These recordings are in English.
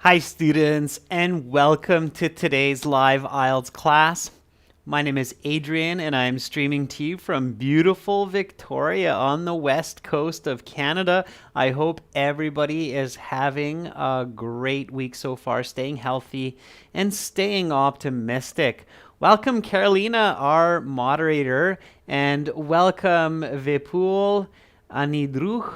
Hi students, and welcome to today's live IELTS class. My name is Adrian and I am streaming to you from beautiful Victoria on the west coast of Canada. I hope everybody is having a great week so far, staying healthy and staying optimistic. Welcome Carolina, our moderator, and welcome Vipul Anidruh.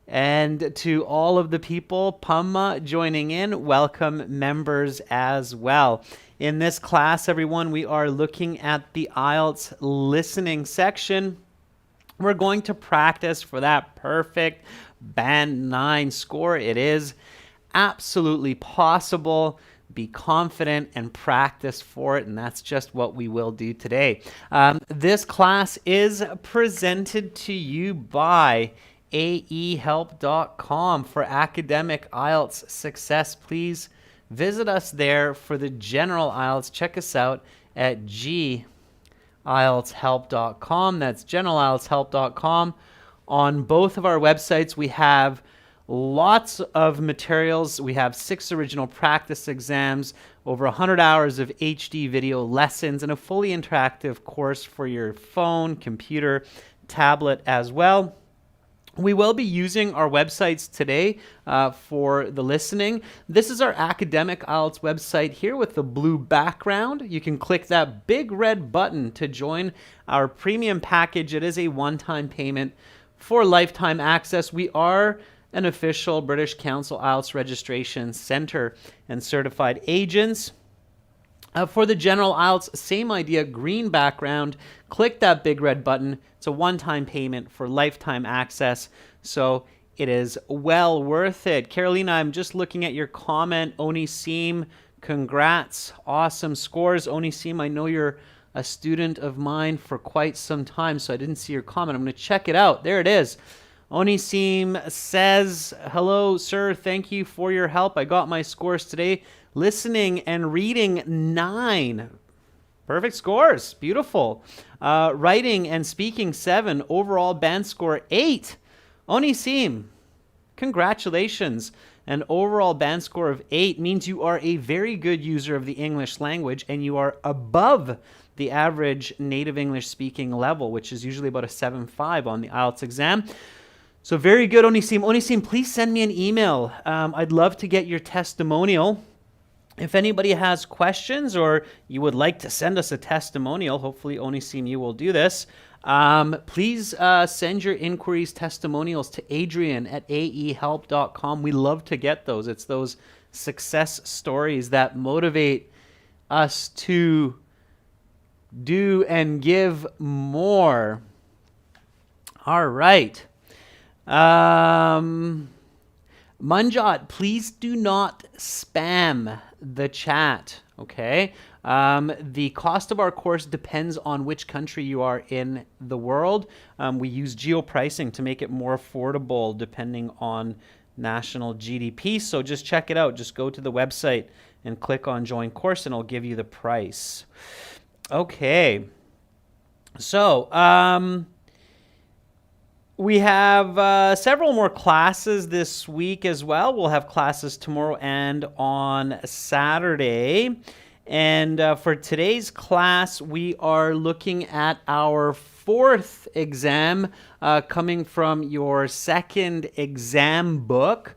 And to all of the people, Pamma joining in, welcome members as well. In this class, everyone, we are looking at the IELTS listening section. We're going to practice for that perfect Band 9 score. It is absolutely possible. Be confident and practice for it, and that's just what we will do today. This class is presented to you by aehelp.com for academic IELTS success. Please visit us there for the general IELTS. Check us out at gieltshelp.com. That's generalieltshelp.com. On both of our websites, we have lots of materials. We have 6 original practice exams, over 100 hours of HD video lessons, and a fully interactive course for your phone, computer, tablet as well. We will be using our websites today for the listening. This is our academic IELTS website here with the blue background. You can click that big red button to join our premium package. It is a one-time payment for lifetime access. We are an official British Council IELTS registration center and certified agents. For the general IELTS, same idea, green background. Click that big red button. It's a one-time payment for lifetime access, so it is well worth it. Carolina, I'm just looking at your comment. Onisim, congrats. Awesome scores. Onisim, I know you're a student of mine for quite some time, so I didn't see your comment. I'm going to check it out. There it is. Onisim says, hello, sir. Thank you for your help. I got my scores today. Listening and reading 9. Perfect scores. Beautiful. Writing and speaking 7. Overall band score 8. Onisim, congratulations. An overall band score of 8 means you are a very good user of the English language and you are above the average native English speaking level, which is usually about a 7.5 on the IELTS exam. So very good, Onisim. Onisim, please send me an email. I'd love to get your testimonial. If anybody has questions or you would like to send us a testimonial, hopefully Onisim you will do this, please send your inquiries, testimonials to Adrian at aehelp.com. We love to get those. It's those success stories that motivate us to do and give more. All right. Manjot, please do not spam the chat, okay? The cost of our course depends on which country you are in the world. We use geo-pricing to make it more affordable depending on national GDP, so just check it out. Just go to the website and click on Join Course and it'll give you the price. Okay, so we have several more classes this week as well. We'll have classes tomorrow and on Saturday. And for today's class, we are looking at our 4th exam coming from your 2nd exam book.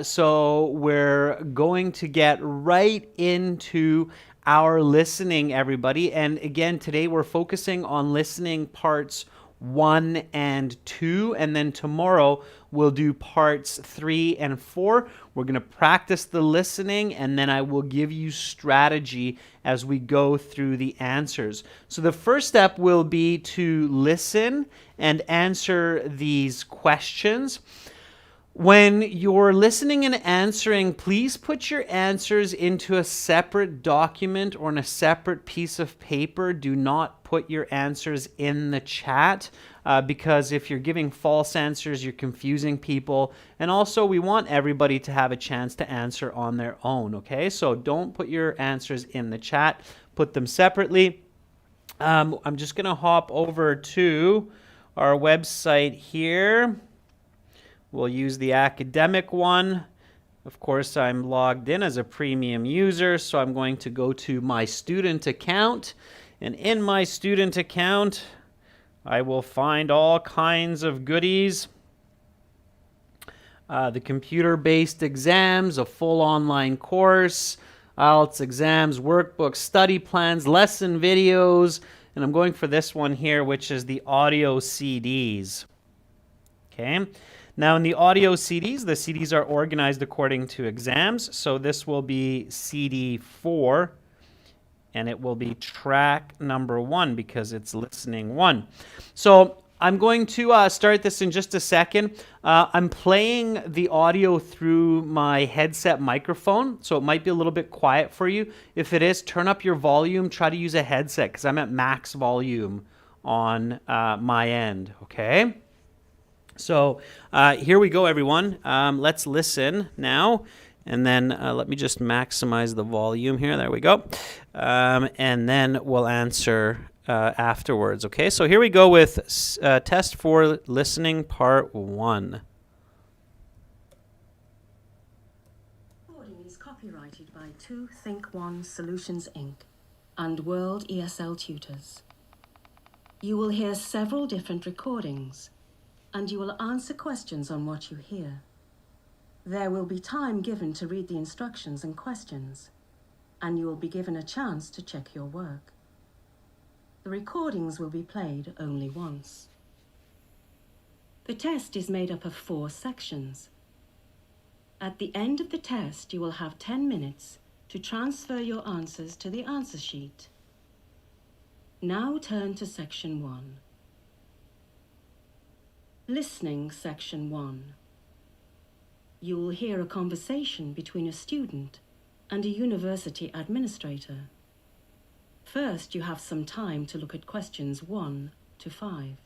So we're going to get right into our listening, everybody. And again, today we're focusing on listening parts 1 and 2, and then tomorrow we'll do parts 3 and 4. We're going to practice the listening, and then I will give you strategy as we go through the answers. So the first step will be to listen and answer these questions. When you're listening and answering, please put your answers into a separate document or in a separate piece of paper. Do not put your answers in the chat because if you're giving false answers, you're confusing people. And also, we want everybody to have a chance to answer on their own, okay? So don't put your answers in the chat. Put them separately. I'm just going to hop over to our website here. We'll use the academic one. Of course, I'm logged in as a premium user, so I'm going to go to my student account. And in my student account, I will find all kinds of goodies. The computer-based exams, a full online course, IELTS exams, workbooks, study plans, lesson videos, and I'm going for this one here, which is the audio CDs. Okay. Now in the audio CDs, the CDs are organized according to exams. So this will be CD 4, and it will be track number 1 because it's listening 1. So I'm going to start this in just a second. I'm playing the audio through my headset microphone, so it might be a little bit quiet for you. If it is, turn up your volume. Try to use a headset because I'm at max volume on my end, okay? So here we go, everyone. Let's listen now. And then let me just maximize the volume here. There we go. And then we'll answer afterwards. Okay, so here we go with test 4 listening part 1. Recording is copyrighted by 2 Think One Solutions Inc. and World ESL Tutors. You will hear several different recordings, and you will answer questions on what you hear. There will be time given to read the instructions and questions, and you will be given a chance to check your work. The recordings will be played only once. The test is made up of 4 sections. At the end of the test, you will have 10 minutes to transfer your answers to the answer sheet. Now turn to section 1. Listening section 1. You will hear a conversation between a student and a university administrator. First, you have some time to look at questions 1 to 5.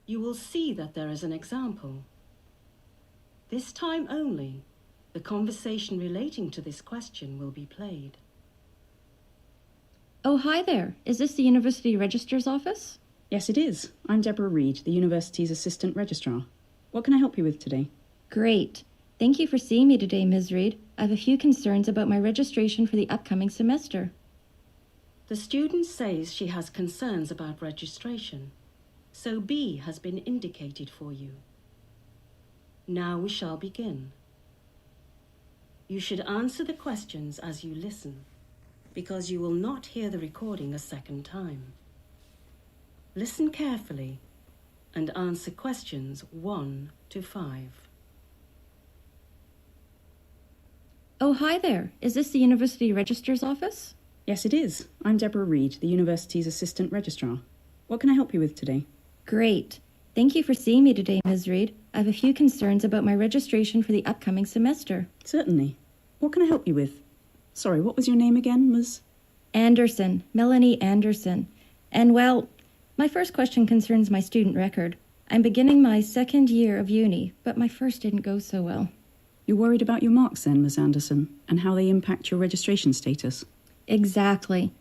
You will see that there is an example. This time only, the conversation relating to this question will be played. Oh, hi there. Is this the University Registrar's office? Yes, it is. I'm Deborah Reed, the university's assistant registrar. What can I help you with today? Great. Thank you for seeing me today, Ms. Reed. I have a few concerns about my registration for the upcoming semester. The student says she has concerns about registration, so B has been indicated for you. Now we shall begin. You should answer the questions as you listen, because you will not hear the recording a second time. Listen carefully and answer questions 1 to 5. Oh, hi there. Is this the University Registrar's office? Yes, it is. I'm Deborah Reed, the university's assistant registrar. What can I help you with today? Great. Thank you for seeing me today, Ms. Reed. I have a few concerns about my registration for the upcoming semester. Certainly. What can I help you with? Sorry, what was your name again, Ms.? Anderson, Melanie Anderson. And well, my first question concerns my student record. I'm beginning my 2nd year of uni, but my first didn't go so well. You're worried about your marks then, Ms. Anderson, and how they impact your registration status? Exactly.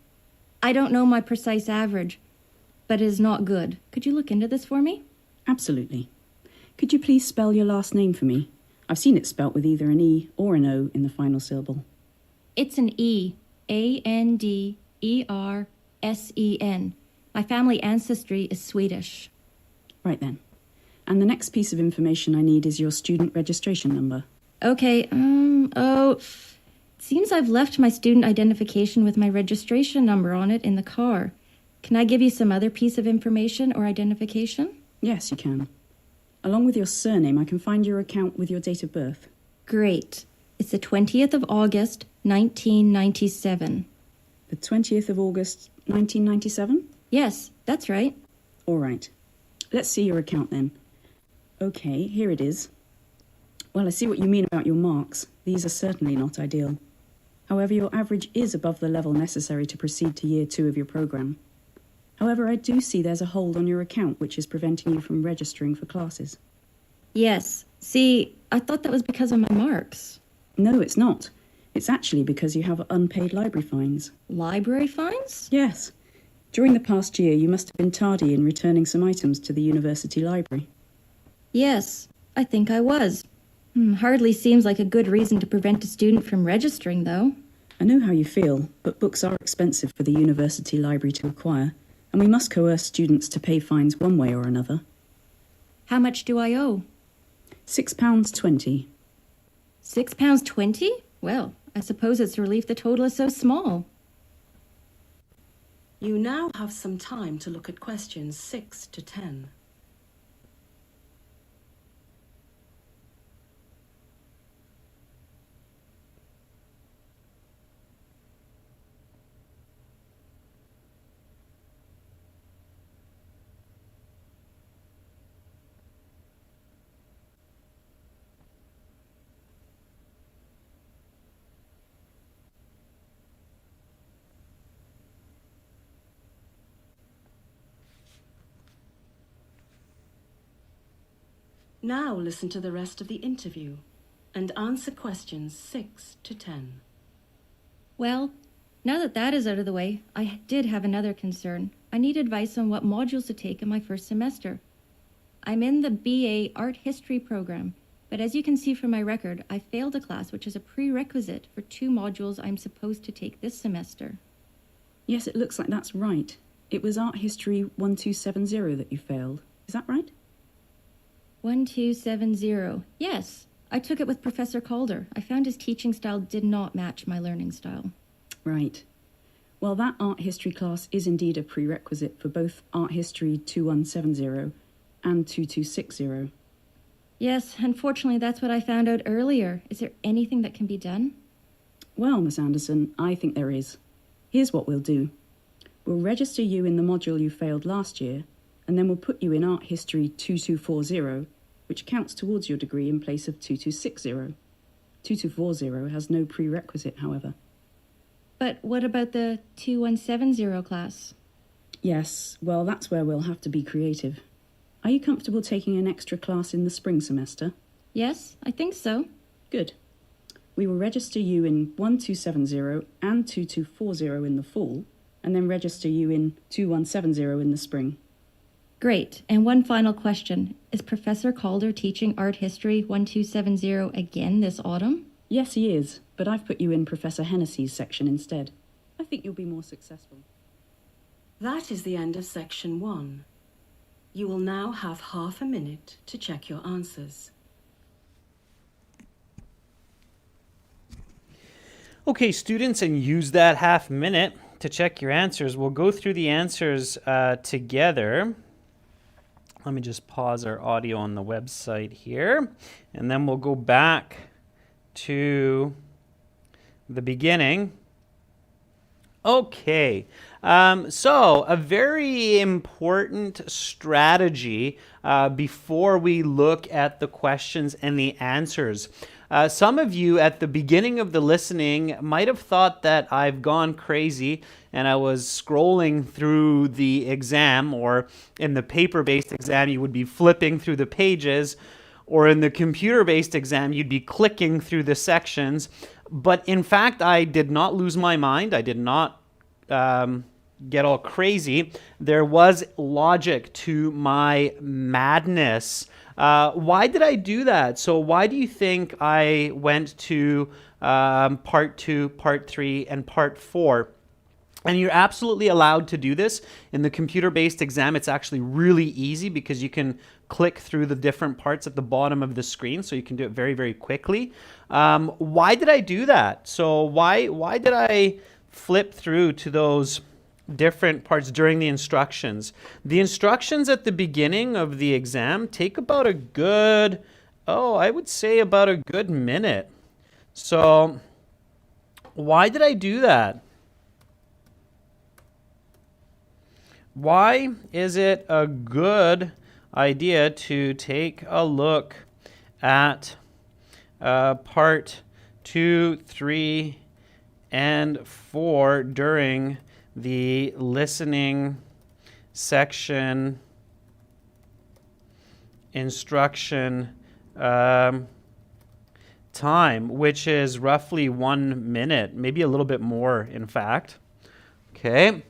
I don't know my precise average, but it is not good. Could you look into this for me? Absolutely. Could you please spell your last name for me? I've seen it spelt with either an E or an O in the final syllable. It's an E. Andersen. My family ancestry is Swedish. Right then. And the next piece of information I need is your student registration number. Okay, it seems I've left my student identification with my registration number on it in the car. Can I give you some other piece of information or identification? Yes, you can. Along with your surname, I can find your account with your date of birth. Great. It's the 20th of August, 1997. The 20th of August, 1997? Yes, that's right. All right. Let's see your account then. Okay, here it is. Well, I see what you mean about your marks. These are certainly not ideal. However, your average is above the level necessary to proceed to year 2 of your program. However, I do see there's a hold on your account which is preventing you from registering for classes. Yes. See, I thought that was because of my marks. No, it's not. It's actually because you have unpaid library fines. Library fines? Yes. During the past year, you must have been tardy in returning some items to the university library. Yes, I think I was. Hardly seems like a good reason to prevent a student from registering, though. I know how you feel, but books are expensive for the university library to acquire, and we must coerce students to pay fines one way or another. How much do I owe? £6.20. £6.20? Well, I suppose it's a relief the total is so small. You now have some time to look at questions 6 to 10. Now listen to the rest of the interview and answer questions 6 to 10. Well, now that that is out of the way, I did have another concern. I need advice on what modules to take in my first semester. I'm in the BA Art History program, but as you can see from my record, I failed a class which is a prerequisite for 2 modules I'm supposed to take this semester. Yes, it looks like that's right. It was Art History 1270 that you failed. Is that right? 1270. Yes, I took it with Professor Calder. I found his teaching style did not match my learning style. Right. Well, that art history class is indeed a prerequisite for both Art History 2170 and 2260. Yes, unfortunately, that's what I found out earlier. Is there anything that can be done? Well, Miss Anderson, I think there is. Here's what we'll do. We'll register you in the module you failed last year, and then we'll put you in Art History 2240, which counts towards your degree in place of 2260. 2240 has no prerequisite, however. But what about the 2170 class? Yes, well, that's where we'll have to be creative. Are you comfortable taking an extra class in the spring semester? Yes, I think so. Good. We will register you in 1270 and 2240 in the fall, and then register you in 2170 in the spring. Great. And one final question. Is Professor Calder teaching Art History 1270 again this autumn? Yes, he is, but I've put you in Professor Hennessy's section instead. I think you'll be more successful. That is the end of section 1. You will now have half a minute to check your answers. Okay, students, and use that half minute to check your answers. We'll go through the answers together. Let me just pause our audio on the website here, and then we'll go back to the beginning. Okay, so a very important strategy before we look at the questions and the answers. Some of you at the beginning of the listening might have thought that I've gone crazy and I was scrolling through the exam, or in the paper-based exam you would be flipping through the pages, or in the computer-based exam you'd be clicking through the sections. But in fact, I did not lose my mind. I did not get all crazy. There was logic to my madness. Why did I do that? So why do you think I went to part 2, part 3, and part 4? And you're absolutely allowed to do this. In the computer-based exam, it's actually really easy because you can click through the different parts at the bottom of the screen, so you can do it very, very quickly. Why did I do that? So why did I flip through to those different parts during the instructions? The instructions at the beginning of the exam take about a good, I would say about a good minute. So why did I do that? Why is it a good idea to take a look at part 2, 3, and 4 during the listening section instruction time, which is roughly 1 minute, maybe a little bit more, in fact. Okay.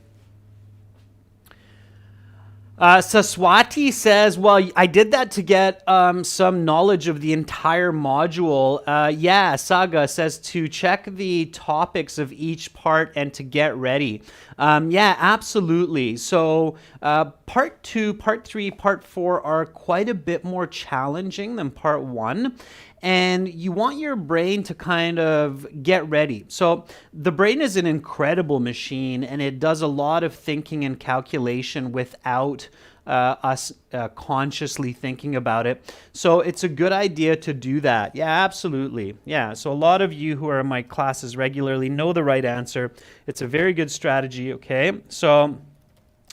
Saswati says, well, I did that to get some knowledge of the entire module. Yeah, Saga says to check the topics of each part and to get ready. Yeah, absolutely. So part 2, part 3, part 4 are quite a bit more challenging than part 1. And you want your brain to kind of get ready. So the brain is an incredible machine, and it does a lot of thinking and calculation without us consciously thinking about it. So it's a good idea to do that. Yeah, absolutely. Yeah, so a lot of you who are in my classes regularly know the right answer. It's a very good strategy, okay? So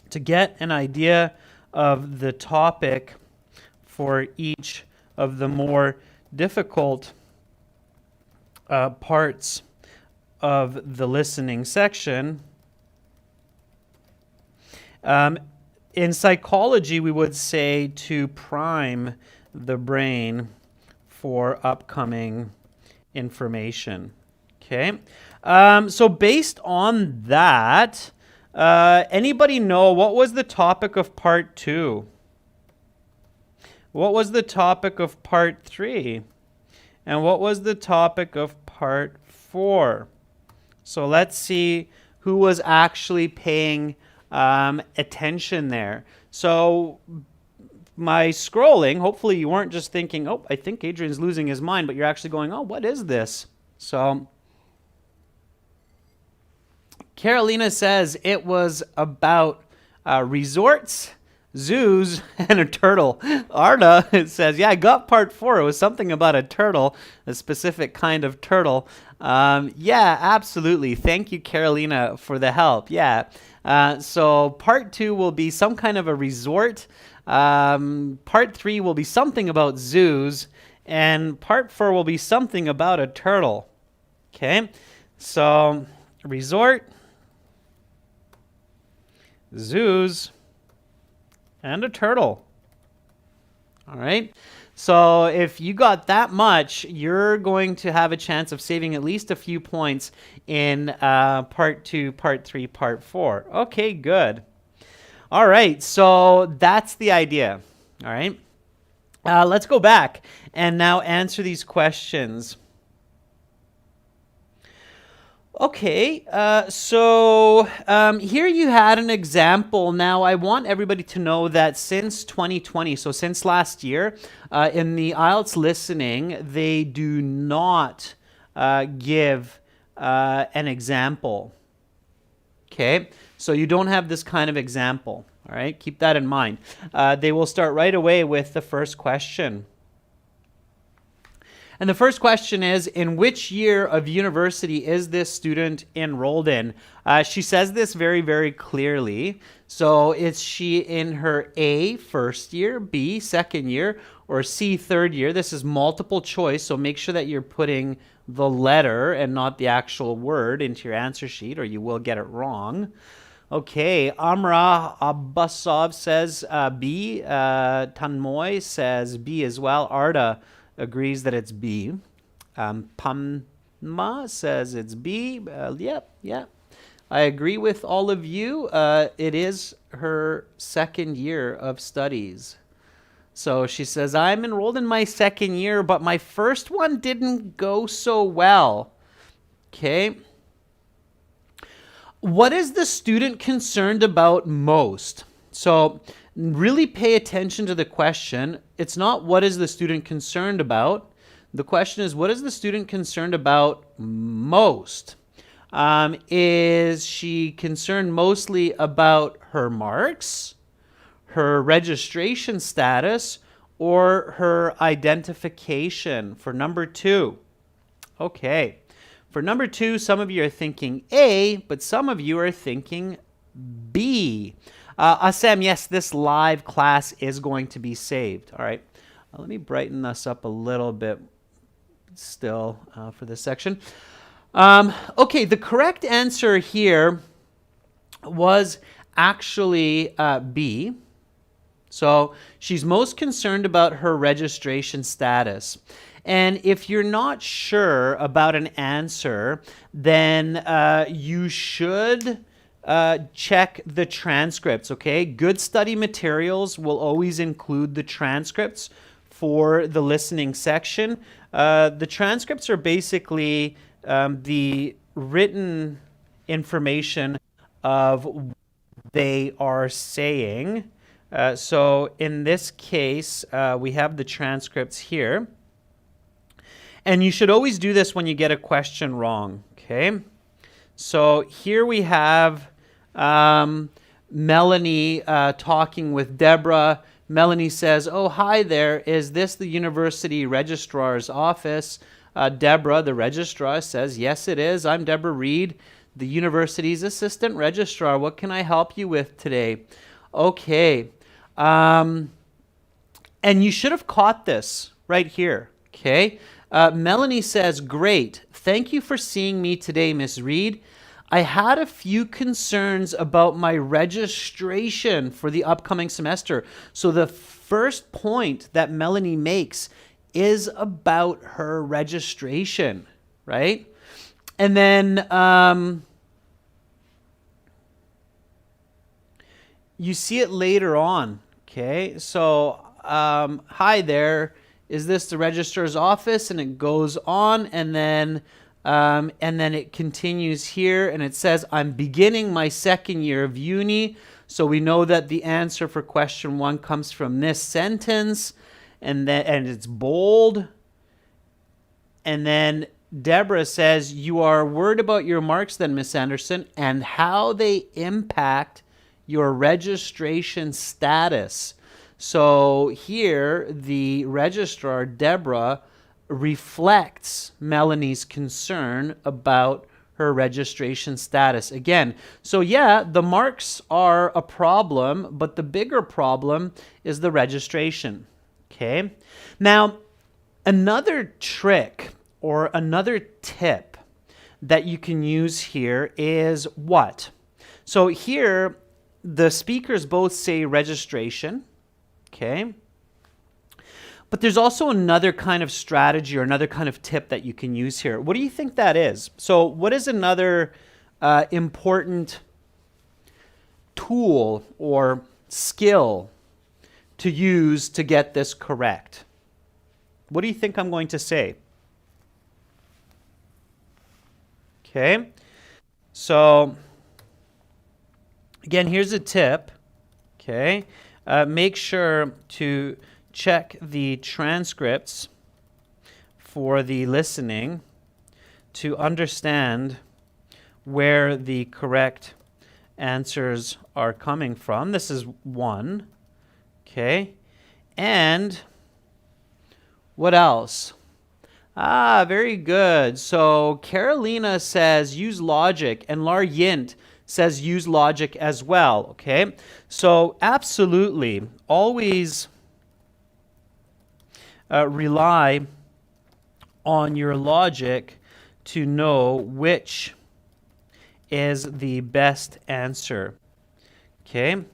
to get an idea of the topic for each of the more difficult parts of the listening section. In psychology, we would say to prime the brain for upcoming information. Okay, so based on that, anybody know what was the topic of part 2? What was the topic of part 3? And what was the topic of part 4? So let's see who was actually paying attention there. So my scrolling, hopefully you weren't just thinking, oh, I think Adrian's losing his mind, but you're actually going, oh, what is this? So Carolina says it was about resorts, zoos, and a turtle. Arda says, yeah, I got part 4. It was something about a turtle, a specific kind of turtle. Yeah, absolutely. Thank you, Carolina, for the help. Yeah. So part 2 will be some kind of a resort. Part 3 will be something about zoos. And part 4 will be something about a turtle. Okay. So resort, zoos, and a turtle. All right. So if you got that much, you're going to have a chance of saving at least a few points in part 2, part 3, part 4. Okay, good. All right. So that's the idea. All right. Let's go back and now answer these questions. Okay, so here you had an example. Now, I want everybody to know that since 2020, so since last year, in the IELTS listening, they do not give an example. Okay, so you don't have this kind of example. All right, keep that in mind. They will start right away with the first question. And the first question is, in which year of university is this student enrolled in? She says this very, very clearly. So is she in her A, first year, B, second year, or C, third year? This is multiple choice, so make sure that you're putting the letter and not the actual word into your answer sheet, or you will get it wrong. Okay, Amra Abbasov says B. Tanmoy says B as well. Arda agrees that it's B. Pamma says it's B. Yep. I agree with all of you. It is her second year of studies. So she says, I'm enrolled in my second year, but my first one didn't go so well. Okay. What is the student concerned about most? So really pay attention to the question. It's not what is the student concerned about. The question is, what is the student concerned about most? Is she concerned mostly about her marks, her registration status, or her identification for number 2? Okay. For number 2, some of you are thinking A, but some of you are thinking B. Assam, yes, this live class is going to be saved. All right. Let me brighten this up a little bit still for this section. Okay, the correct answer here was actually B. So she's most concerned about her registration status. And if you're not sure about an answer, then you should check the transcripts, okay? Good study materials will always include the transcripts for the listening section. The transcripts are basically the written information of what they are saying. So in this case, we have the transcripts here. And you should always do this when you get a question wrong, okay? So here we have Melanie talking with Deborah. Melanie says, "Oh, hi there. Is this the university registrar's office?" Deborah, the registrar, says, "Yes, it is. I'm Deborah Reed, the university's assistant registrar. What can I help you with today?" Okay. And you should have caught this right here, okay? Melanie says, "Great. Thank you for seeing me today, Miss Reed. I had a few concerns about my registration for the upcoming semester." So the first point that Melanie makes is about her registration, right? And then you see it later on, okay? So, hi there. Is this the registrar's office? And it goes on, and then it continues here, and it says, "I'm beginning my second year of uni." So we know that the answer for question 1 comes from this sentence, and it's bold. And then Deborah says, "You are worried about your marks then, Miss Anderson, and how they impact your registration status." So here, the registrar, Deborah, reflects Melanie's concern about her registration status. Again, so yeah, the marks are a problem, but the bigger problem is the registration. Okay? Now, another trick or another tip that you can use here is what? So here, the speakers both say registration, okay? But there's also another kind of strategy or another kind of tip that you can use here. What do you think that is? So what is another important tool or skill to use to get this correct? What do you think I'm going to say? Okay, so again, here's a tip, okay? Make sure to check the transcripts for the listening to understand where the correct answers are coming from. This is 1, okay? And what else? Very good. So Carolina says use logic, and Lar Yint says use logic as well, okay? So absolutely, always rely on your logic to know which is the best answer, okay?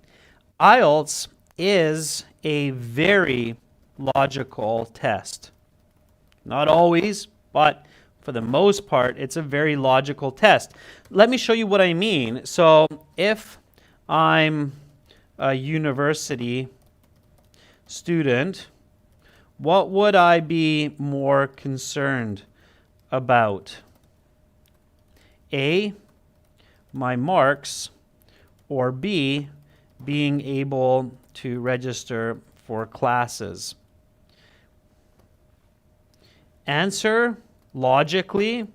IELTS is a very logical test. Not always, but for the most part, it's a very logical test. Let me show you what I mean. So if I'm a university student, what would I be more concerned about? A, my marks, or B, being able to register for classes? Answer logically.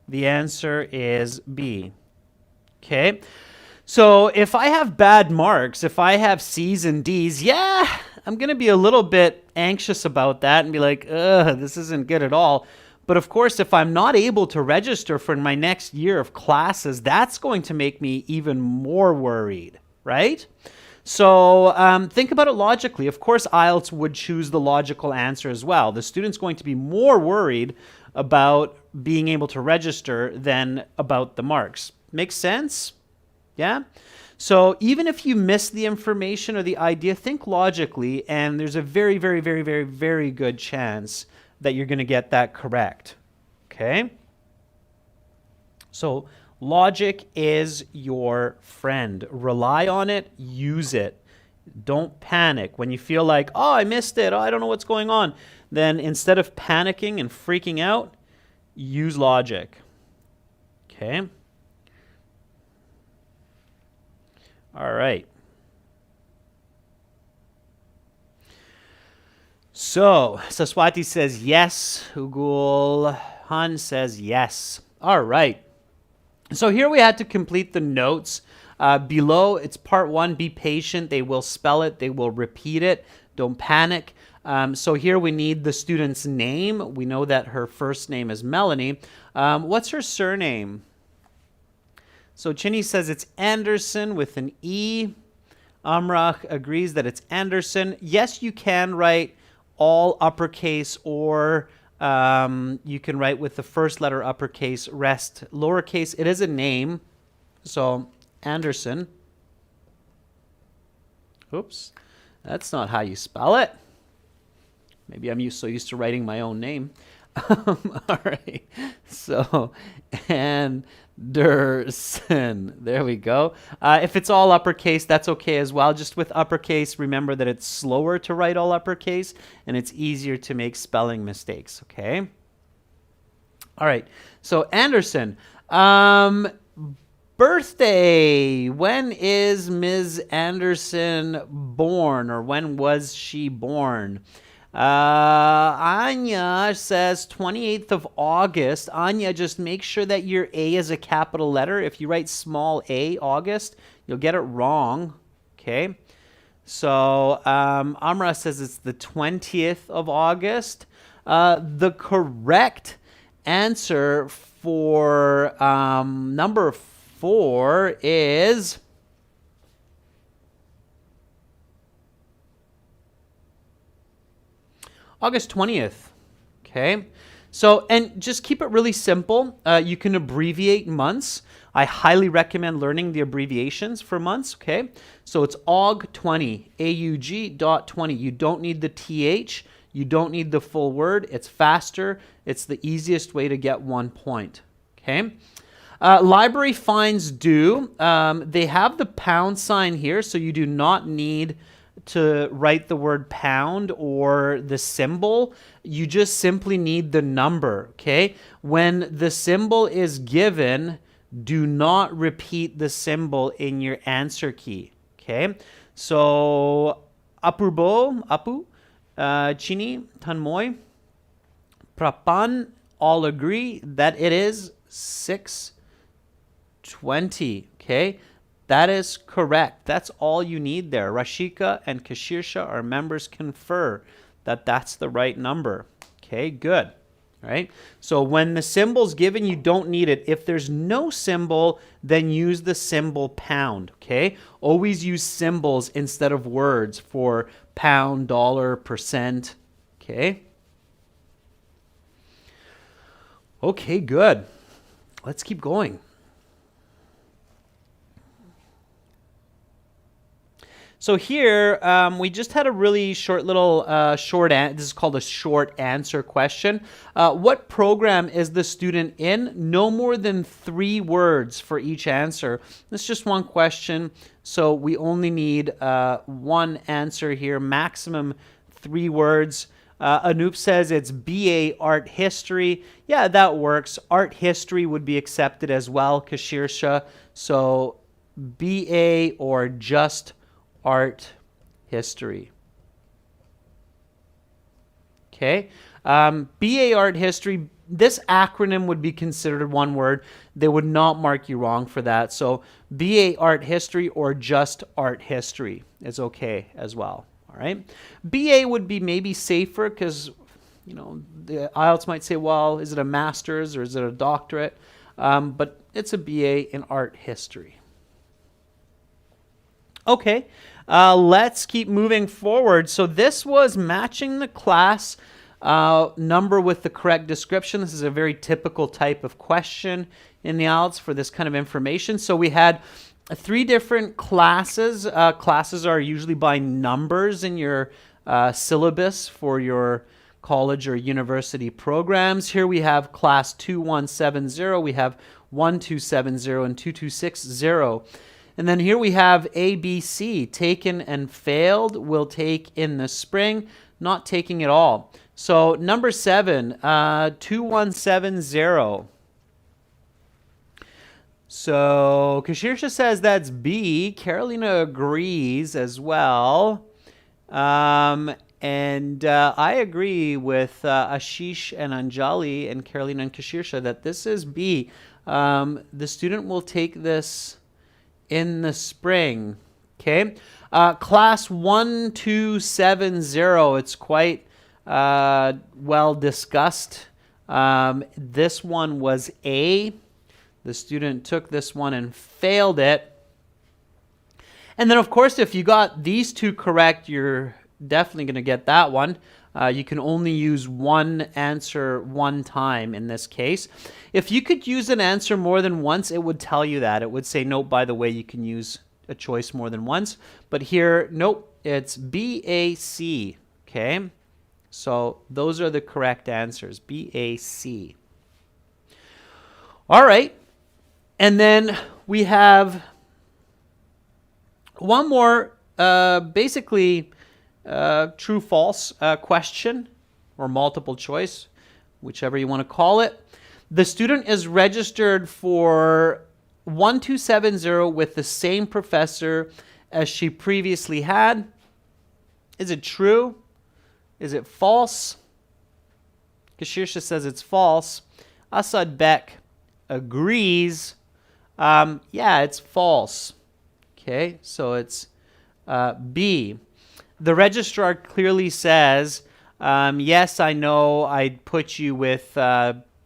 The answer is B. Okay? So if I have bad marks, if I have C's and D's, yeah, I'm going to be a little bit anxious about that and be like, ugh, this isn't good at all. But of course, if I'm not able to register for my next year of classes, that's going to make me even more worried, right? So think about it logically. Of course, IELTS would choose the logical answer as well. The student's going to be more worried about being able to register than about the marks. Makes sense? Yeah? So even if you miss the information or the idea, think logically, and there's a very, very, very, very, very good chance that you're going to get that correct. Okay? So logic is your friend. Rely on it, use it. Don't panic. When you feel like, oh, I missed it, oh, I don't know what's going on, then instead of panicking and freaking out, use logic. Okay? All right. So, Saswati says yes. Ugul Han says yes. All right. So here we had to complete the notes. Below, it's part 1. Be patient. They will spell it. They will repeat it. Don't panic. So here we need the student's name. We know that her first name is Melanie. What's her surname? So Chinny says it's Anderson with an E. Amrach agrees that it's Anderson. Yes, you can write all uppercase, or you can write with the first letter uppercase, rest lowercase. It is a name. So Anderson. Oops. That's not how you spell it. Maybe I'm so used to writing my own name. All right. So Anderson. There we go. If it's all uppercase, that's okay as well. Just with uppercase, remember that it's slower to write all uppercase and it's easier to make spelling mistakes. Okay. All right. So Anderson. Birthday. When is Ms. Anderson born, or when was she born? Anya says 28th of August. Anya, just make sure that your A is a capital letter. If you write small a, August, you'll get it wrong. Okay. So Amra says it's the 20th of August. The correct answer for number 4 is August 20th. Okay. So, and just keep it really simple. You can abbreviate months. I highly recommend learning the abbreviations for months. Okay. So it's AUG20, AUG.20. You don't need the TH. You don't need the full word. It's faster. It's the easiest way to get 1 point. Okay. Library fines due. They have the pound sign here, so you do not need to write the word pound or the symbol. You just simply need the number. Okay. When the symbol is given, do not repeat the symbol in your answer key. Okay. So Apurbo, Apu, Chini, Tanmoy, Prapan all agree that it is 620. Okay. That is correct. That's all you need there. Rashika and Kashirsha, our members, confer that that's the right number. Okay, good. All right. So when the symbol's given, you don't need it. If there's no symbol, then use the symbol pound. Okay. Always use symbols instead of words for pound, dollar, percent. Okay. Okay, good. Let's keep going. So here, we just had a really short little this is called a short answer question. What program is the student in? No more than 3 words for each answer. It's just one question, so we only need 1 answer here, maximum 3 words. Anoop says it's BA Art History. Yeah, that works. Art History would be accepted as well, Kashirsha. So BA or just Art History. Okay. BA Art History, this acronym would be considered 1 word. They would not mark you wrong for that. So BA Art History or just Art History is okay as well. All right. BA would be maybe safer because, you know, the IELTS might say, well, is it a master's or is it a doctorate? But it's a BA in Art History. Okay, let's keep moving forward. So this was matching the class number with the correct description. This is a very typical type of question in the IELTS for this kind of information. So we had 3 different classes. Classes are usually by numbers in your syllabus for your college or university programs. Here we have class 2170, we have 1270 and 2260. And then here we have ABC, taken and failed, will take in the spring, not taking at all. So number 7, 2170. So Kashirsha says that's B. Carolina agrees as well. And I agree with Ashish and Anjali and Carolina and Kashirsha that this is B. The student will take this in the spring. Okay. Class 1270, it's quite well discussed. This one was A. The student took this one and failed it. And then, of course, if you got these 2 correct, you're definitely going to get that one. You can only use one answer one time in this case. If you could use an answer more than once, it would tell you that. It would say, nope, by the way, you can use a choice more than once. But here, nope, it's B, A, C. Okay? So those are the correct answers, B, A, C. All right. And then we have one more basically true-false question or multiple choice, whichever you want to call it. The student is registered for 1270 with the same professor as she previously had. Is it true? Is it false? Kashirsha says it's false. Asad Beck agrees. Yeah, it's false. Okay, so it's B. The registrar clearly says, yes, I know I'd put you with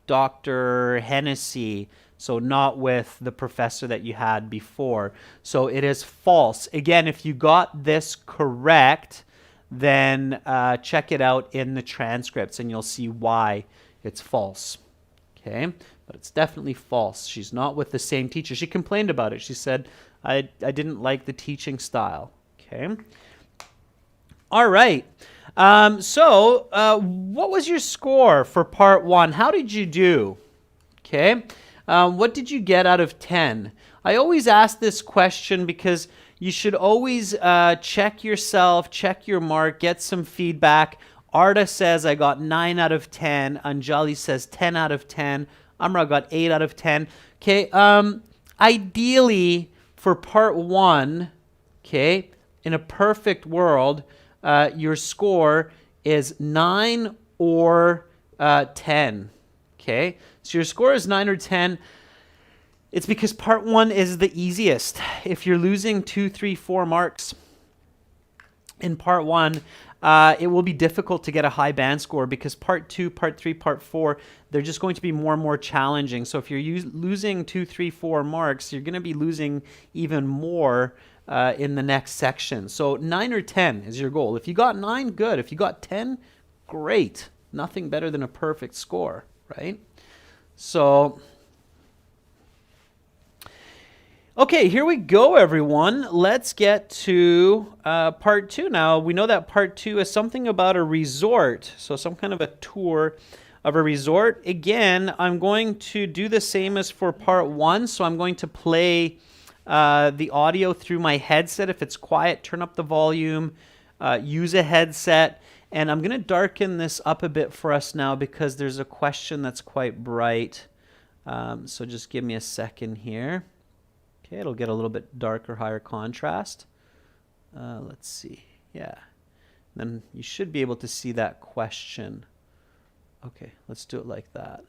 Dr. Hennessy, so not with the professor that you had before. So it is false. Again, if you got this correct, then check it out in the transcripts and you'll see why it's false. Okay, but it's definitely false. She's not with the same teacher. She complained about it. She said, I didn't like the teaching style. Okay. All right. So what was your score for part 1? How did you do? Okay. What did you get out of 10? I always ask this question because you should always check yourself, check your mark, get some feedback. Arda says I got 9 out of 10. Anjali says 10 out of 10. Amra got 8 out of 10. Okay. Ideally, for part 1, okay, in a perfect world, your score is 9 or 10. Okay. So your score is 9 or 10. It's because part 1 is the easiest. If you're losing 2, 3, 4 marks in part 1, it will be difficult to get a high band score because part 2, part 3, part 4, they're just going to be more and more challenging. So if you're losing 2, 3, 4 marks, you're going to be losing even more in the next section. So 9 or 10 is your goal. If you got 9, good. If you got 10, great. Nothing better than a perfect score, right? So okay, here we go, everyone. Let's get to part 2 now. We know that part 2 is something about a resort, so some kind of a tour of a resort. Again, I'm going to do the same as for part 1, so I'm going to play the audio through my headset. If it's quiet, turn up the volume, use a headset, and I'm going to darken this up a bit for us now because there's a question that's quite bright. So just give me a second here. Okay, it'll get a little bit darker, higher contrast. Let's see. Yeah. Then you should be able to see that question. Okay, let's do it like that.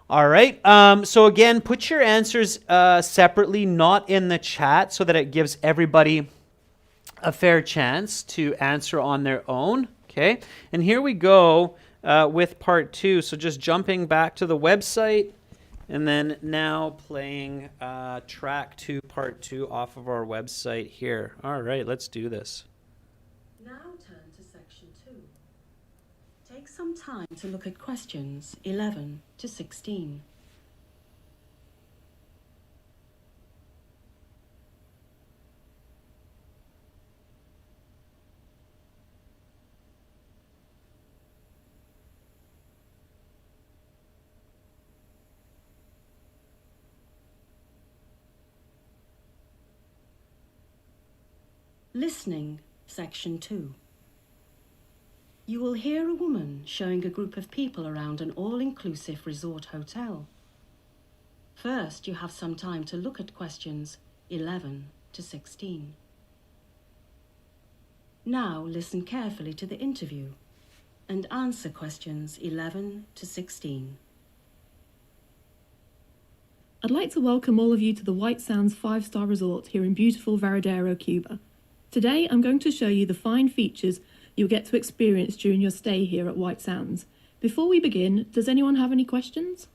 All right. So again, put your answers separately, not in the chat, so that it gives everybody a fair chance to answer on their own. Okay. And here we go with part 2. So just jumping back to the website. And then now playing track 2, part 2 off of our website here. All right, let's do this. Now turn to section 2. Take some time to look at questions 11 to 16. Listening, Section 2. You will hear a woman showing a group of people around an all-inclusive resort hotel. First, you have some time to look at questions 11 to 16. Now listen carefully to the interview and answer questions 11 to 16. I'd like to welcome all of you to the White Sands 5-star resort here in beautiful Varadero, Cuba. Today I'm going to show you the fine features you'll get to experience during your stay here at White Sands. Before we begin, does anyone have any questions?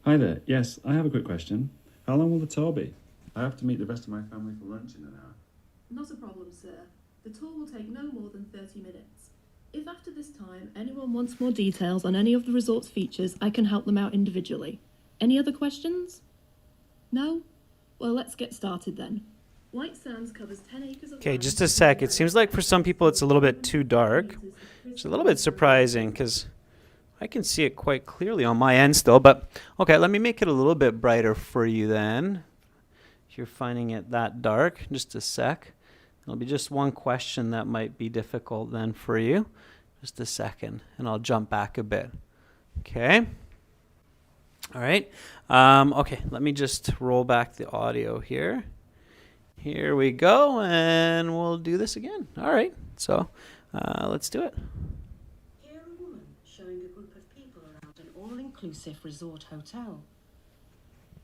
Hi there. Yes, I have a quick question. How long will the tour be? I have to meet the rest of my family for lunch in an hour. Not a problem, sir. The tour will take no more than 30 minutes. If after this time anyone wants more details on any of the resort's features, I can help them out individually. Any other questions? No? Well, let's get started then. White Sands covers 10 acres of Okay, land. just a sec. It seems like for some people it's a little bit too dark. It's a little bit surprising because I can see it quite clearly on my end still. But okay, let me make it a little bit brighter for you then. If you're finding it that dark, just a sec. There'll be just one question that might be difficult then for you. Just a second, and I'll jump back a bit. Okay. All right. Okay, let me just roll back the audio here. Here we go, and we'll do this again. All right, so let's do it. Hear a woman showing a group of people around an all-inclusive resort hotel.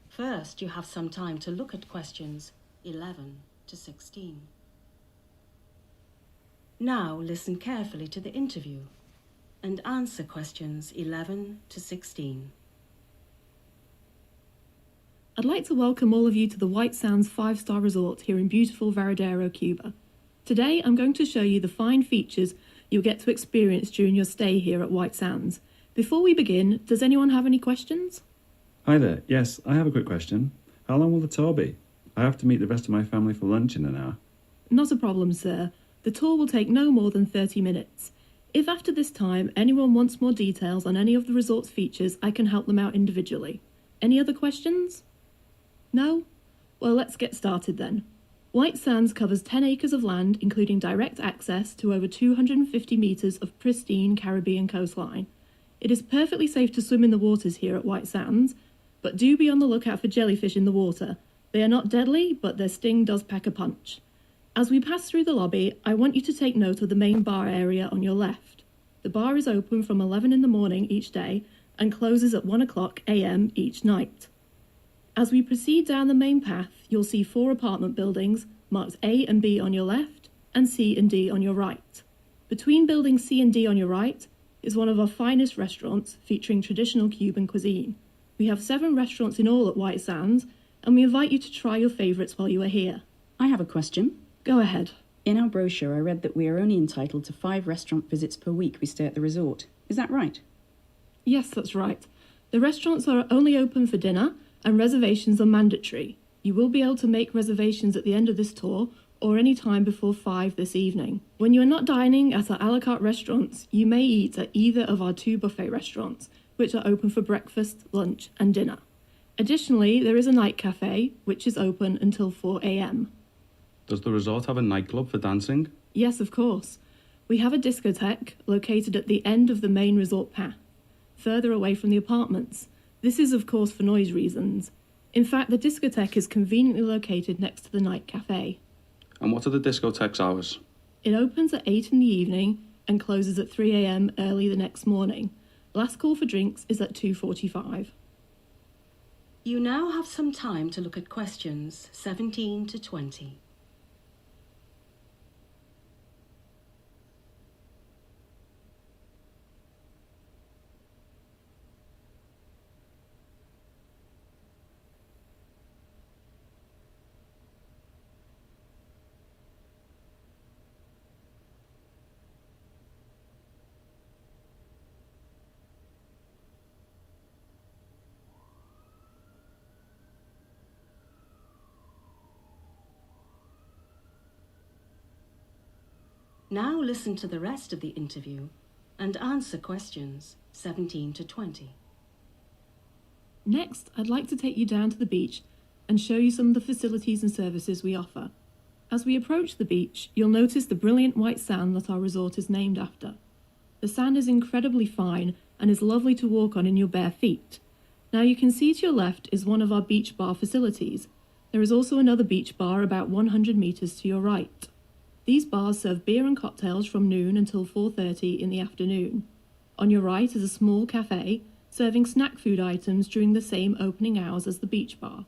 First, you have some time to look at questions 11 to 16. Now listen carefully to the interview and answer questions 11 to 16. I'd like to welcome all of you to the White Sands 5-star resort here in beautiful Varadero, Cuba. Today I'm going to show you the fine features you'll get to experience during your stay here at White Sands. Before we begin, does anyone have any questions? Hi there. Yes, I have a quick question. How long will the tour be? I have to meet the rest of my family for lunch in an hour. Not a problem, sir. The tour will take no more than 30 minutes. If after this time anyone wants more details on any of the resort's features, I can help them out individually. Any other questions? No? Well, let's get started then. White Sands covers 10 acres of land, including direct access to over 250 metres of pristine Caribbean coastline. It is perfectly safe to swim in the waters here at White Sands, but do be on the lookout for jellyfish in the water. They are not deadly, but their sting does pack a punch. As we pass through the lobby, I want you to take note of the main bar area on your left. The bar is open from 11 in the morning each day and closes at 1 o'clock a.m. each night. As we proceed down the main path, you'll see 4 apartment buildings marked A and B on your left and C and D on your right. Between buildings C and D on your right is one of our finest restaurants featuring traditional Cuban cuisine. We have 7 restaurants in all at White Sands, and we invite you to try your favourites while you are here. I have a question. Go ahead. In our brochure, I read that we are only entitled to 5 restaurant visits per week we stay at the resort. Is that right? Yes, that's right. The restaurants are only open for dinner, and reservations are mandatory. You will be able to make reservations at the end of this tour or any time before 5 this evening. When you are not dining at our a la carte restaurants, you may eat at either of our 2 buffet restaurants, which are open for breakfast, lunch and dinner. Additionally, there is a night cafe, which is open until 4 a.m. Does the resort have a nightclub for dancing? Yes, of course. We have a discotheque located at the end of the main resort path, further away from the apartments. This is, of course, for noise reasons. In fact, the discotheque is conveniently located next to the night cafe. And what are the discotheque's hours? It opens at 8 in the evening and closes at 3 a.m. early the next morning. Last call for drinks is at 2:45. You now have some time to look at questions 17 to 20. Now listen to the rest of the interview and answer questions 17 to 20. Next, I'd like to take you down to the beach and show you some of the facilities and services we offer. As we approach the beach, you'll notice the brilliant white sand that our resort is named after. The sand is incredibly fine and is lovely to walk on in your bare feet. Now you can see to your left is one of our beach bar facilities. There is also another beach bar about 100 metres to your right. These bars serve beer and cocktails from noon until 4:30 in the afternoon. On your right is a small cafe serving snack food items during the same opening hours as the beach bar.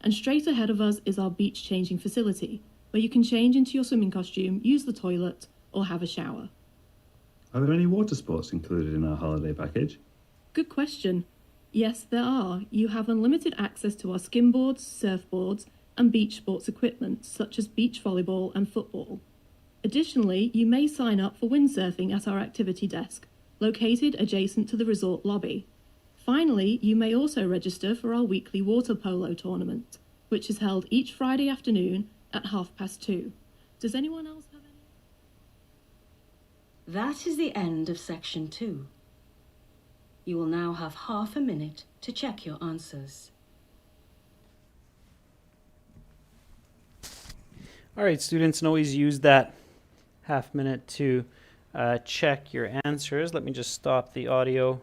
And straight ahead of us is our beach changing facility, where you can change into your swimming costume, use the toilet, or have a shower. Are there any water sports included in our holiday package? Good question. Yes, there are. You have unlimited access to our skimboards, surfboards, and beach sports equipment, such as beach volleyball and football. Additionally, you may sign up for windsurfing at our activity desk, located adjacent to the resort lobby. Finally, you may also register for our weekly water polo tournament, which is held each Friday afternoon at 2:30. Does anyone else have any? That is the end of section 2. You will now have half a minute to check your answers. All right, students, and always use that half minute to check your answers. Let me just stop the audio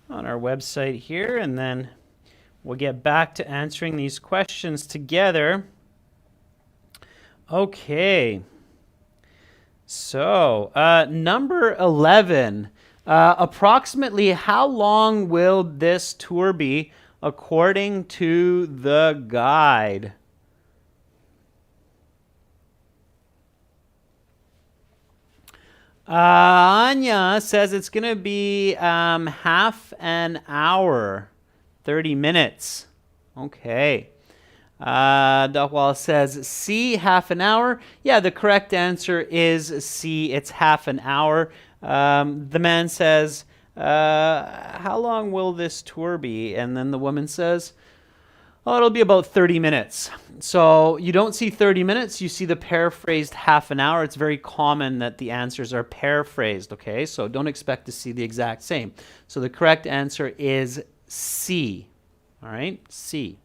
on our website here, and then we'll get back to answering these questions together. Okay. So, number 11. Approximately how long will this tour be according to the guide? Anya says it's going to be half an hour, 30 minutes. Okay. Duckwall says C, half an hour. Yeah, the correct answer is C, it's half an hour. The man says, how long will this tour be? And then the woman says, oh, it'll be about 30 minutes. So you don't see 30 minutes, you see the paraphrased half an hour. It's very common that the answers are paraphrased, okay? So don't expect to see the exact same. So the correct answer is C, all right? C.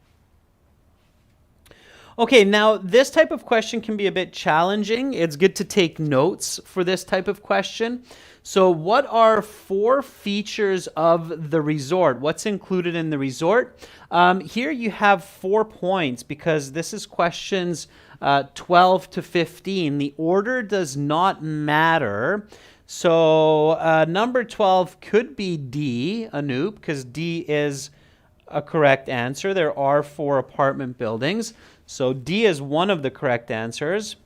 Okay, now this type of question can be a bit challenging. It's good to take notes for this type of question. So what are 4 features of the resort? What's included in the resort? Here you have 4 points because this is questions 12 to 15. The order does not matter. So number 12 could be D, Anoop, because D is a correct answer. There are 4 apartment buildings. So D is one of the correct answers.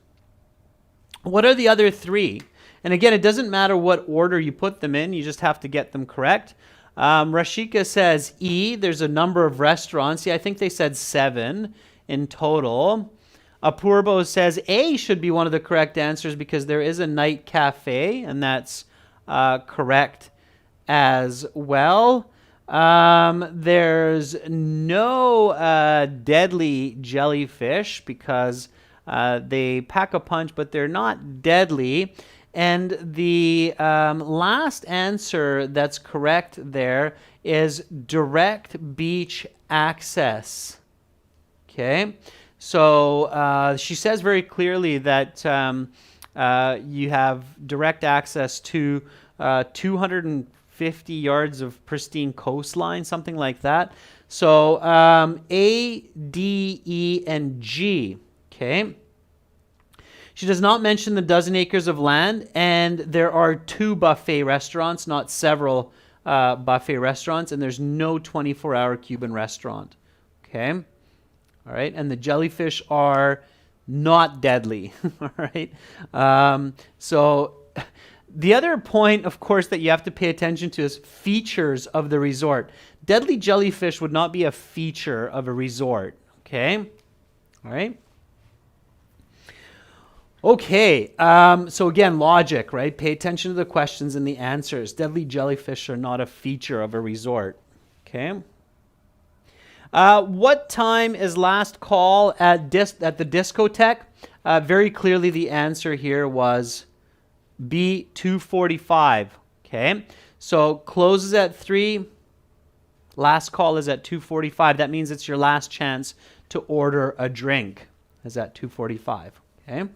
What are the other 3? And again, it doesn't matter what order you put them in. You just have to get them correct. Rashika says E. There's a number of restaurants. Yeah, I think they said 7 in total. Apurbo says A should be one of the correct answers because there is a night cafe, and that's correct as well. There's no deadly jellyfish because they pack a punch, but they're not deadly. And the last answer that's correct there is direct beach access. Okay, so she says very clearly that you have direct access to 250 yards of pristine coastline, something like that. So A, D, E, and G. Okay. She does not mention the dozen acres of land, and there are 2 buffet restaurants, not several buffet restaurants, and there's no 24-hour Cuban restaurant. Okay? All right, and the jellyfish are not deadly. All right? So the other point, of course, that you have to pay attention to is features of the resort. Deadly jellyfish would not be a feature of a resort. Okay? All right? Okay, so again, logic, right? Pay attention to the questions and the answers. Deadly jellyfish are not a feature of a resort. Okay. What time is last call at the discotheque? Very clearly, the answer here was B, 2:45. Okay, so closes at 3. Last call is at 2:45. That means it's your last chance to order a drink. Is at 2:45. Okay.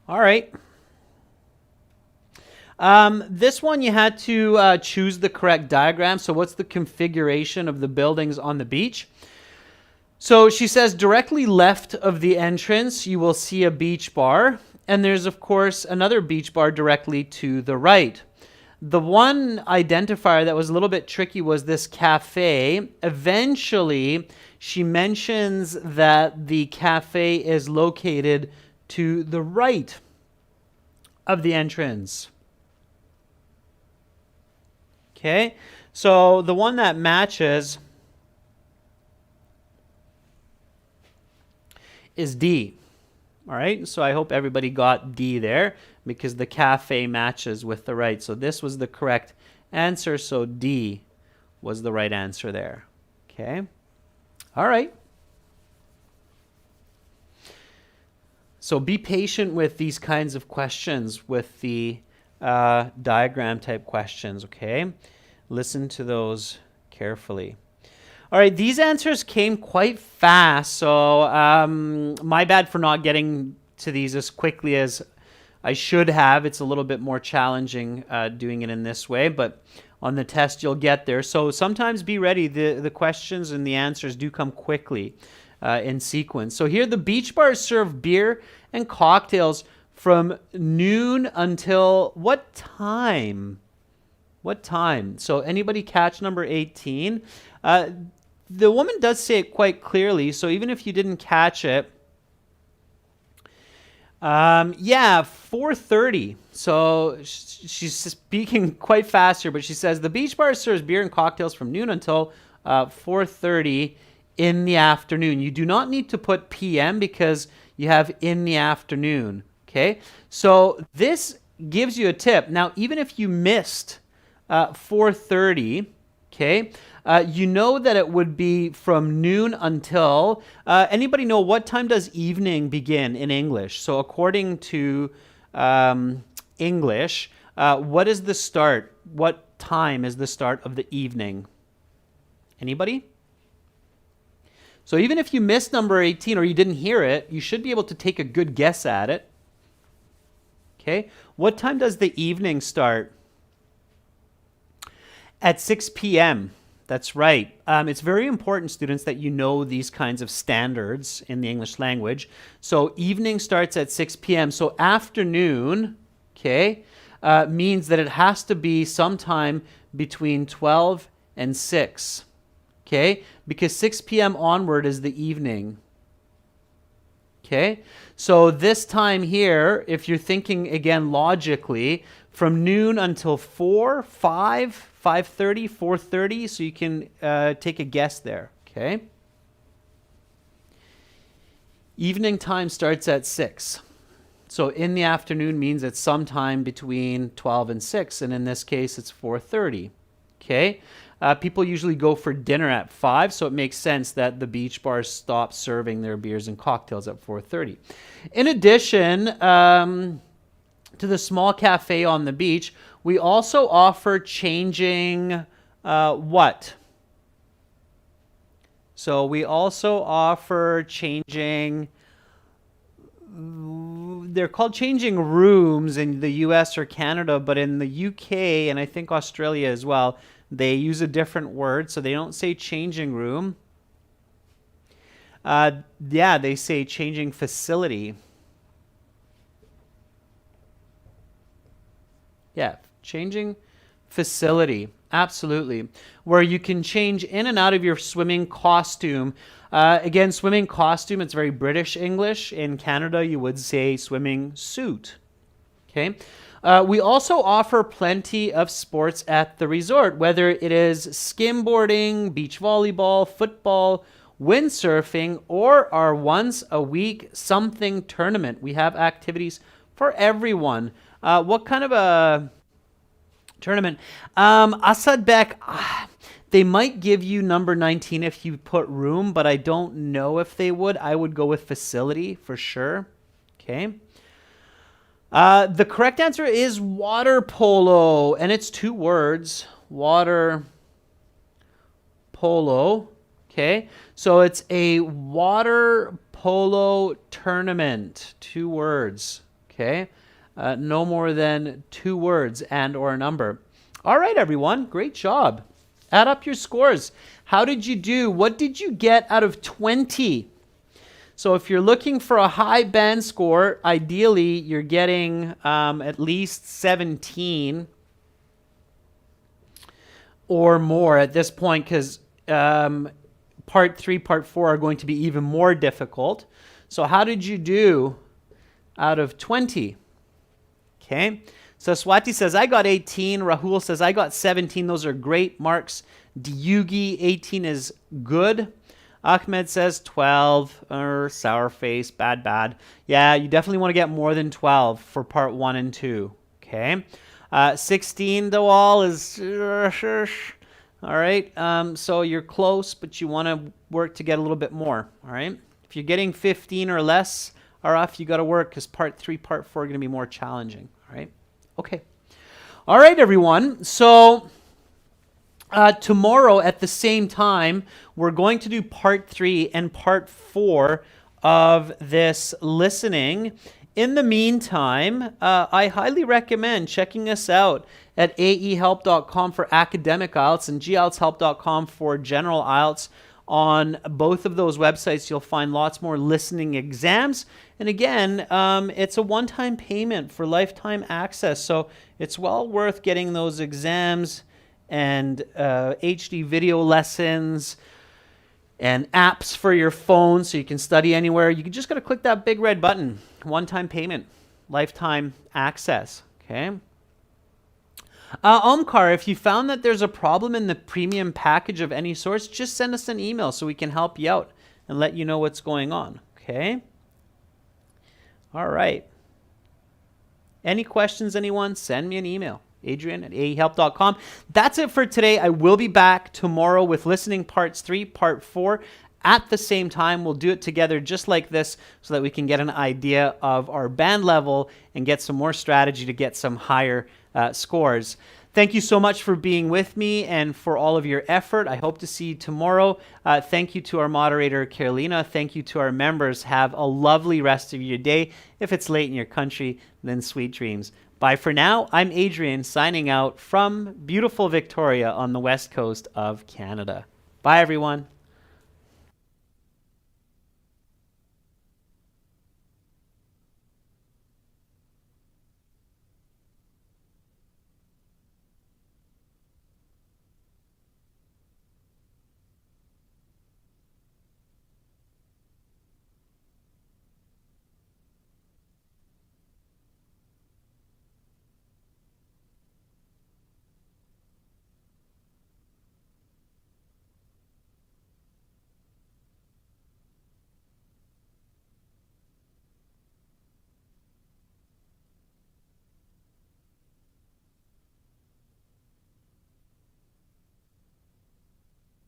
All right. This one you had to choose the correct diagram. So what's the configuration of the buildings on the beach? So she says directly left of the entrance, you will see a beach bar. And there's, of course, another beach bar directly to the right. The one identifier that was a little bit tricky was this cafe. Eventually, she mentions that the cafe is located to the right of the entrance. Okay, so the one that matches is D. All right, so I hope everybody got D there because the cafe matches with the right. So this was the correct answer, so D was the right answer there. Okay, all right. So be patient with these kinds of questions, with the diagram type questions, okay? Listen to those carefully. All right, these answers came quite fast, so my bad for not getting to these as quickly as I should have. It's a little bit more challenging doing it in this way, but on the test you'll get there. So sometimes be ready. The questions and the answers do come quickly in sequence. So here the beach bars serve beer and cocktails from noon until what time? What time? So anybody catch number 18? The woman does say it quite clearly, so even if you didn't catch it, 4:30. So she's speaking quite fast here, but she says the beach bar serves beer and cocktails from noon until 4:30 in the afternoon. You do not need to put PM because you have in the afternoon. Okay, so this gives you a tip. Now, even if you missed 4:30, okay, you know that it would be from noon until, anybody know what time does evening begin in English? So according to English, what is the start? What time is the start of the evening? Anybody? So even if you missed number 18 or you didn't hear it, you should be able to take a good guess at it. Okay, what time does the evening start? At 6 p.m. That's right. It's very important, students, that you know these kinds of standards in the English language. So evening starts at 6 p.m. So afternoon, okay, means that it has to be sometime between 12 and 6, okay? Because 6 p.m. onward is the evening. Okay, so this time here, if you're thinking again logically, from noon until 4, 5, 5:30, 4:30, so you can take a guess there, okay? Evening time starts at 6. So in the afternoon means it's sometime between 12 and 6, and in this case it's 4:30, okay? People usually go for dinner at 5, so it makes sense that the beach bars stop serving their beers and cocktails at 4:30. In addition to the small cafe on the beach, we also offer changing what? So we also offer changing, they're called changing rooms in the US or Canada, but in the UK and I think Australia as well, they use a different word, so they don't say changing room. They say changing facility. Yeah, changing facility. Absolutely. Where you can change in and out of your swimming costume. Again, swimming costume, it's very British English. In Canada, you would say swimming suit. Okay. We also offer plenty of sports at the resort, whether it is skimboarding, beach volleyball, football, windsurfing, or our once a week something tournament. We have activities for everyone. What kind of a tournament? Asad Bek, they might give you number 19 if you put room, but I don't know if they would. I would go with facility for sure. Okay. The correct answer is water polo, and it's 2 words. Water polo. Okay, so it's a water polo tournament. 2 words. Okay, no more than 2 words and or a number. All right, everyone, great job. Add up your scores. How did you do? What did you get out of 20? So if you're looking for a high band score, ideally you're getting at least 17 or more at this point, because part 3, part 4 are going to be even more difficult. So how did you do out of 20? Okay. So Swati says, I got 18. Rahul says, I got 17. Those are great marks. Dyugi, 18 is good. Ahmed says 12, or sour face, bad. Yeah, you definitely want to get more than 12 for part 1 and 2. Okay. 16, Dawal, is... all right. So you're close, but you want to work to get a little bit more. All right. If you're getting 15 or less, Araf, you got to work, because part 3, part 4 are going to be more challenging. All right. Okay. All right, everyone. So tomorrow at the same time, we're going to do part 3 and part 4 of this listening. In the meantime, I highly recommend checking us out at aehelp.com for academic IELTS and gieltshelp.com for general IELTS. On both of those websites, you'll find lots more listening exams. And again, it's a one-time payment for lifetime access. So it's well worth getting those exams and HD video lessons and apps for your phone so you can study anywhere. You just got to click that big red button. One-time payment, lifetime access. Okay. Omkar, if you found that there's a problem in the premium package of any sorts, just send us an email so we can help you out and let you know what's going on. Okay. All right. Any questions, anyone? Send me an email. Adrian@aehelp.com. That's it for today. I will be back tomorrow with listening parts 3, part 4 at the same time. We'll do it together just like this so that we can get an idea of our band level and get some more strategy to get some higher scores. Thank you so much for being with me and for all of your effort. I hope to see you tomorrow. Thank you to our moderator, Carolina. Thank you to our members. Have a lovely rest of your day. If it's late in your country, then sweet dreams. Bye for now. I'm Adrian, signing out from beautiful Victoria on the west coast of Canada. Bye, everyone.